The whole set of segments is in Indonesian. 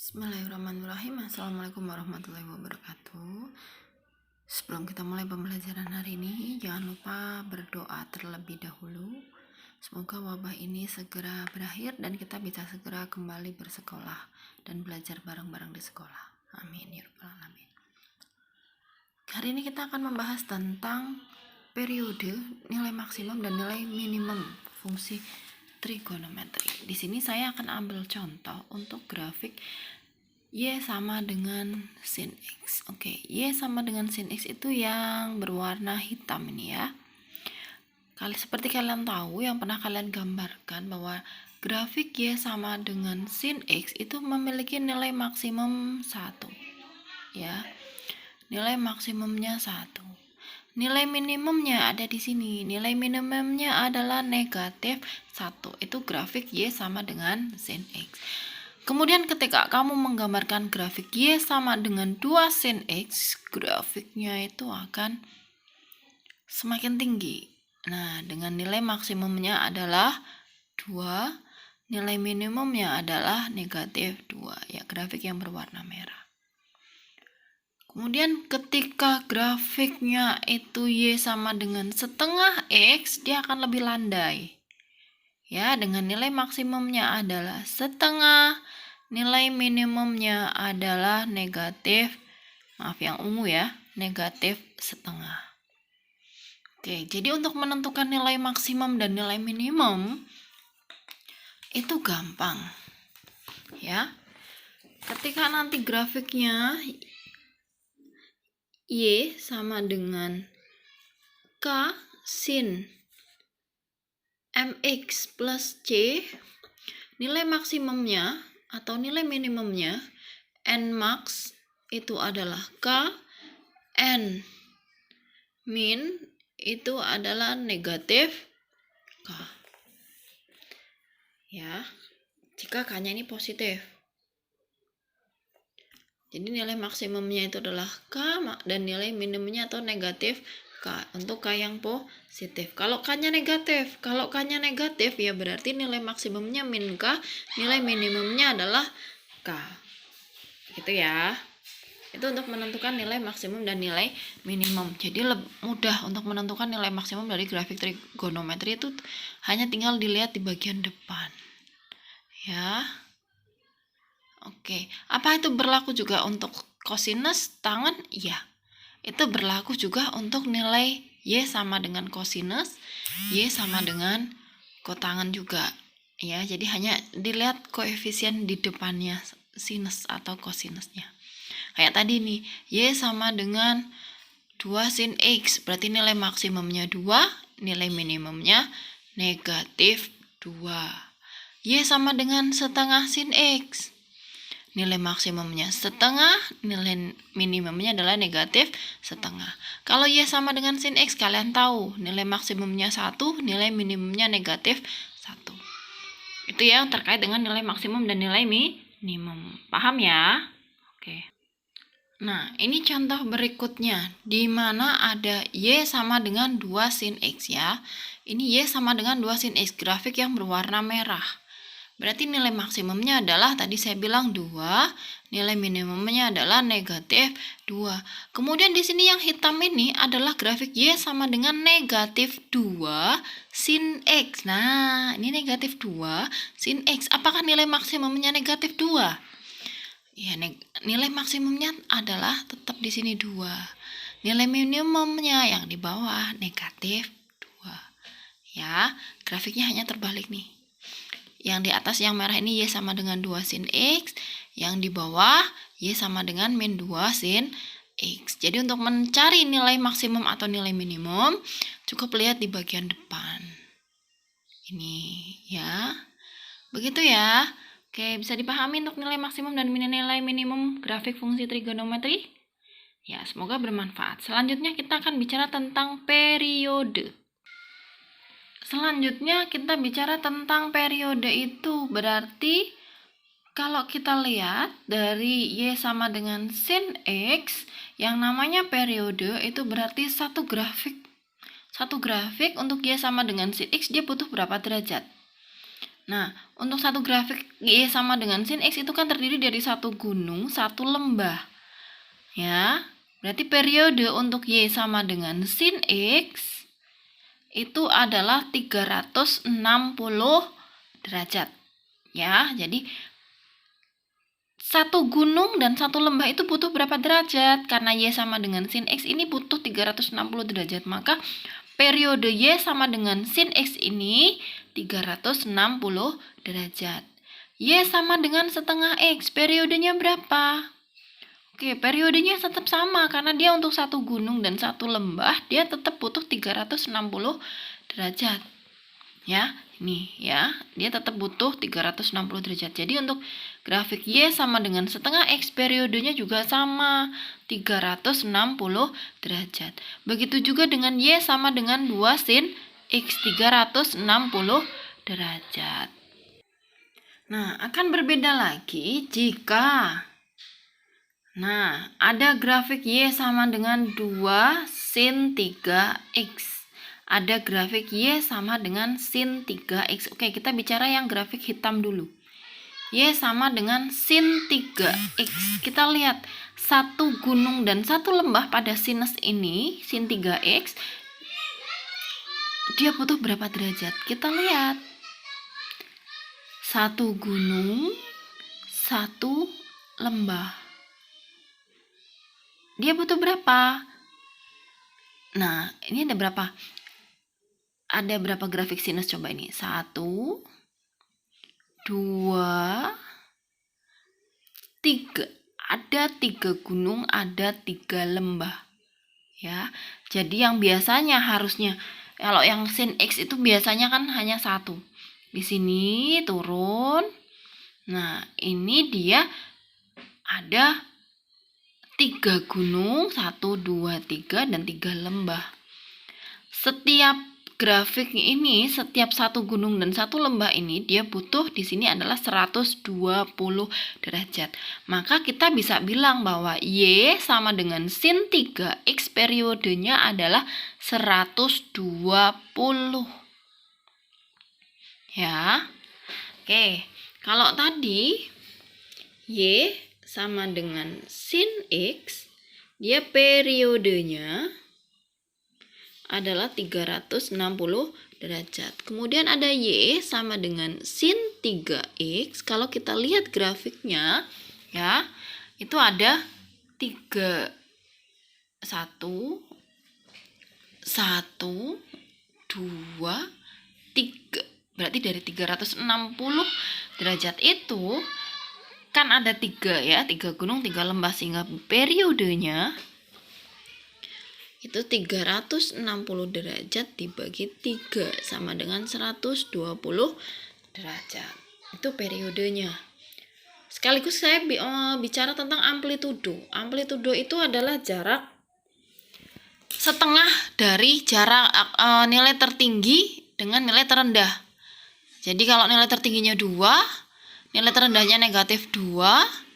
Bismillahirrahmanirrahim. Assalamualaikum warahmatullahi wabarakatuh. Sebelum kita mulai pembelajaran hari ini, jangan lupa berdoa terlebih dahulu. Semoga wabah ini segera berakhir dan kita bisa segera kembali bersekolah dan belajar bareng-bareng di sekolah. Amin ya rabbal alamin. Hari ini kita akan membahas tentang periode, nilai maksimum dan nilai minimum fungsi trigonometri. Di sini saya akan ambil contoh untuk grafik Y sama dengan sin X. Oke, Y sama dengan sin X itu yang berwarna hitam ini ya. Seperti kalian tahu, yang pernah kalian gambarkan bahwa grafik Y sama dengan sin X itu memiliki nilai maksimum 1. Ya. Nilai maksimumnya 1. Nilai minimumnya ada di sini. Nilai minimumnya adalah negatif 1. Itu grafik Y sama dengan sin X. Kemudian ketika kamu menggambarkan grafik Y sama dengan 2 sin X, grafiknya itu akan semakin tinggi. Nah, dengan nilai maksimumnya adalah 2, nilai minimumnya adalah negatif 2. Ya, grafik yang berwarna merah. Kemudian ketika grafiknya itu Y sama dengan setengah X, dia akan lebih landai. Ya, dengan nilai maksimumnya adalah setengah, nilai minimumnya adalah negatif, maaf yang ungu ya, negatif setengah. Oke, jadi untuk menentukan nilai maksimum dan nilai minimum itu gampang. Ya. Ketika nanti grafiknya Y sama dengan K sin MX plus C, nilai maksimumnya atau nilai minimumnya N max itu adalah K, N min itu adalah negatif K. Ya, jika K-nya ini positif. Jadi nilai maksimumnya itu adalah K dan nilai minimumnya atau negatif K untuk K yang positif. Kalau K-nya negatif, ya berarti nilai maksimumnya min K, nilai minimumnya adalah K. Gitu ya. Itu untuk menentukan nilai maksimum dan nilai minimum. Jadi mudah untuk menentukan nilai maksimum dari grafik trigonometri itu hanya tinggal dilihat di bagian depan. Ya. Oke, apa itu berlaku juga untuk kosinus tangan? Iya, itu berlaku juga untuk nilai Y sama dengan kosinus, Y sama dengan kotangan juga. Ya, jadi hanya dilihat koefisien di depannya sinus atau kosinusnya. Kayak tadi nih, Y sama dengan 2 sin X, berarti nilai maksimumnya 2, nilai minimumnya negatif 2. Y sama dengan setengah sin X. Nilai maksimumnya setengah, nilai minimumnya adalah negatif setengah. Kalau Y sama dengan sin X, kalian tahu nilai maksimumnya 1, nilai minimumnya negatif 1. Itu ya terkait dengan nilai maksimum dan nilai minimum. Paham ya? Oke. Nah, ini contoh berikutnya, di mana ada Y sama dengan 2 sin X ya. Ini Y sama dengan 2 sin X, grafik yang berwarna merah. Berarti nilai maksimumnya adalah tadi saya bilang 2, nilai minimumnya adalah negatif 2. Kemudian di sini yang hitam ini adalah grafik Y sama dengan negatif 2 sin X. Nah, ini negatif 2 sin X. Apakah nilai maksimumnya negatif 2? Ya, nilai maksimumnya adalah tetap di sini 2. Nilai minimumnya yang di bawah negatif 2. Ya, grafiknya hanya terbalik nih. Yang di atas yang merah ini Y sama dengan 2 sin X, yang di bawah Y sama dengan min 2 sin X. Jadi untuk mencari nilai maksimum atau nilai minimum, cukup lihat di bagian depan. Ini ya. Begitu ya. Oke, bisa dipahami untuk nilai maksimum dan nilai minimum grafik fungsi trigonometri? Ya, semoga bermanfaat. Selanjutnya kita akan bicara tentang periode. Selanjutnya kita bicara tentang periode itu, berarti kalau kita lihat dari Y sama dengan sin X, yang namanya periode itu berarti satu grafik. Satu grafik untuk Y sama dengan sin X dia butuh berapa derajat? Nah, untuk satu grafik Y sama dengan sin X itu kan terdiri dari satu gunung, satu lembah. Ya, berarti periode untuk Y sama dengan sin X itu adalah 360 derajat. Ya, jadi satu gunung dan satu lembah itu butuh berapa derajat? Karena Y sama dengan sin X ini butuh 360 derajat, maka periode Y sama dengan sin X ini 360 derajat. Y sama dengan setengah X, periodenya berapa? Oke, periodenya tetap sama karena dia untuk satu gunung dan satu lembah, dia tetap butuh 360 derajat. Ya, ini ya, dia tetap butuh 360 derajat. Jadi untuk grafik Y sama dengan setengah X, periodenya juga sama, 360 derajat. Begitu juga dengan Y sama dengan 2 sin X, 360 derajat. Nah, akan berbeda lagi jika ada grafik Y sama dengan 2 sin 3X. Ada grafik Y sama dengan sin 3X. Oke, kita bicara yang grafik hitam dulu. Y sama dengan sin 3X. Kita lihat satu gunung dan satu lembah pada sinus ini, sin 3X, dia butuh berapa derajat? Kita lihat. Satu gunung, satu lembah. Dia butuh berapa? Nah, ini ada berapa? Ada berapa grafik sinus? Coba ini. 1, 2, 3. Ada 3 gunung, ada 3 lembah. Ya. Jadi yang biasanya harusnya, kalau yang sin X itu biasanya kan hanya 1. Di sini turun. Nah, ini dia ada 3 gunung, 1, 2, 3, dan 3 lembah. Setiap grafik ini, setiap satu gunung dan satu lembah ini, dia butuh di sini adalah 120 derajat. Maka kita bisa bilang bahwa Y sama dengan sin 3X, periodenya adalah 120. Ya. Oke, kalau tadi Y sama dengan sin X, dia periodenya adalah 360 derajat. Kemudian ada Y sama dengan sin 3X. Kalau kita lihat grafiknya, ya, itu ada 3, 1, 1, 2, 3. Berarti dari 360 derajat itu kan ada 3 ya, 3 gunung, 3 lembah, sehingga periodenya itu 360 derajat dibagi 3 sama dengan 120 derajat. Itu periodenya. Sekaligus saya bicara tentang amplitudo. Amplitudo itu adalah jarak setengah dari jarak nilai tertinggi dengan nilai terendah. Jadi kalau nilai tertingginya 2, nilai terendahnya negatif 2,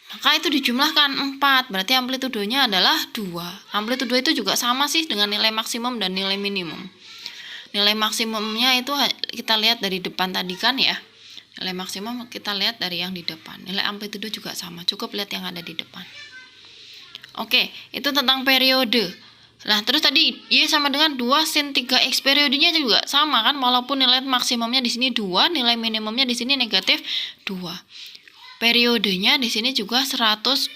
maka itu dijumlahkan 4, berarti amplitudonya adalah 2. Amplitudo itu juga sama sih dengan nilai maksimum dan nilai minimum. Nilai maksimumnya itu kita lihat dari depan tadi kan ya. Nilai maksimum kita lihat dari yang di depan. Nilai amplitudo juga sama, cukup lihat yang ada di depan. Oke, itu tentang periode. Nah, terus tadi Y sama dengan 2 sin 3X, periodenya juga sama kan, walaupun nilai maksimumnya di sini 2, nilai minimumnya di sini negatif 2. Periodenya di sini juga 120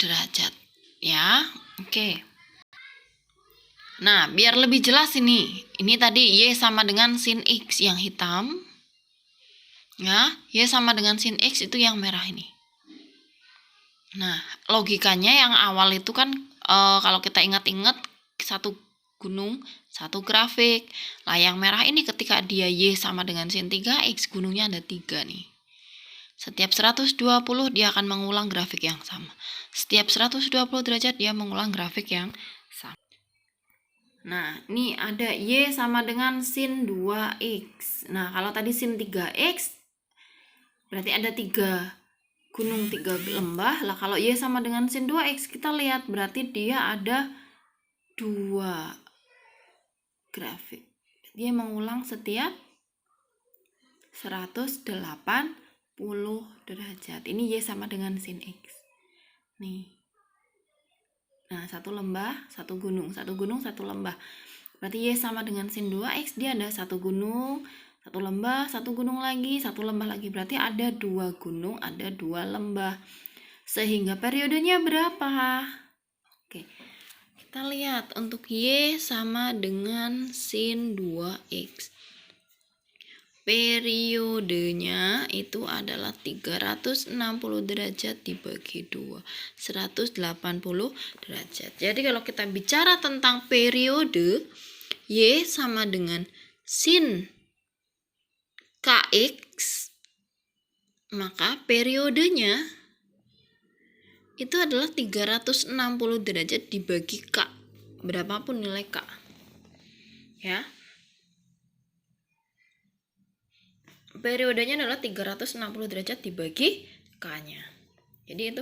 derajat. Ya, oke. Nah, biar lebih jelas ini tadi Y sama dengan sin X yang hitam. Ya, Y sama dengan sin X itu yang merah ini. Nah, logikanya yang awal itu kan kalau kita ingat-ingat, satu gunung, satu grafik. Lah yang merah ini ketika dia Y sama dengan sin 3X, gunungnya ada 3 nih. Setiap 120 dia akan mengulang grafik yang sama. Setiap 120 derajat dia mengulang grafik yang sama. Nah, ini ada Y sama dengan sin 2X. Nah, kalau tadi sin 3X, berarti ada 3 gunung, 3 lembah. Lah kalau Y sama dengan sin 2X, kita lihat berarti dia ada 2 grafik. Dia mengulang setiap 180 derajat. Ini Y sama dengan sin X. Nih. Nah, satu lembah, satu gunung, satu lembah. Berarti Y sama dengan sin 2X, dia ada satu gunung, satu lembah, satu gunung lagi, satu lembah lagi. Berarti ada 2 gunung, ada 2 lembah. Sehingga periodenya berapa? Oke. Kita lihat untuk Y sama dengan sin 2X. Periodenya itu adalah 360 derajat dibagi 2, 180 derajat. Jadi kalau kita bicara tentang periode, Y sama dengan sin KX, maka periodenya itu adalah 360 derajat dibagi K, berapapun nilai K. Ya. Periodenya adalah 360 derajat dibagi K-nya. Jadi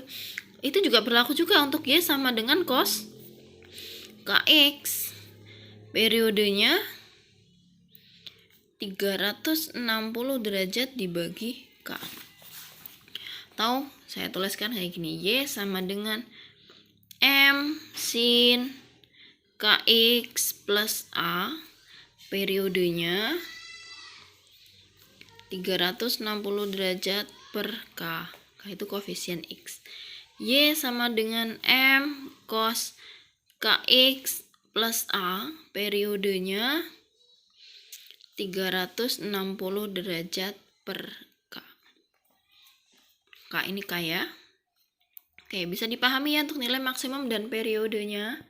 itu juga berlaku juga untuk Y sama dengan cos KX. Periodenya 360 derajat dibagi K. Atau saya tuliskan kayak gini, Y sama dengan M sin KX plus A. Periodenya 360 derajat per K. K itu koefisien X. Y sama dengan M cos KX plus A. Periodenya 360 derajat per K. K ini K ya. Oke, bisa dipahami ya untuk nilai maksimum dan periodenya.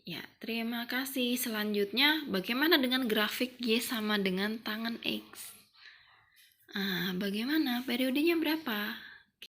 Ya, terima kasih. Selanjutnya, bagaimana dengan grafik Y sama dengan tangan X? Bagaimana? Periodenya berapa?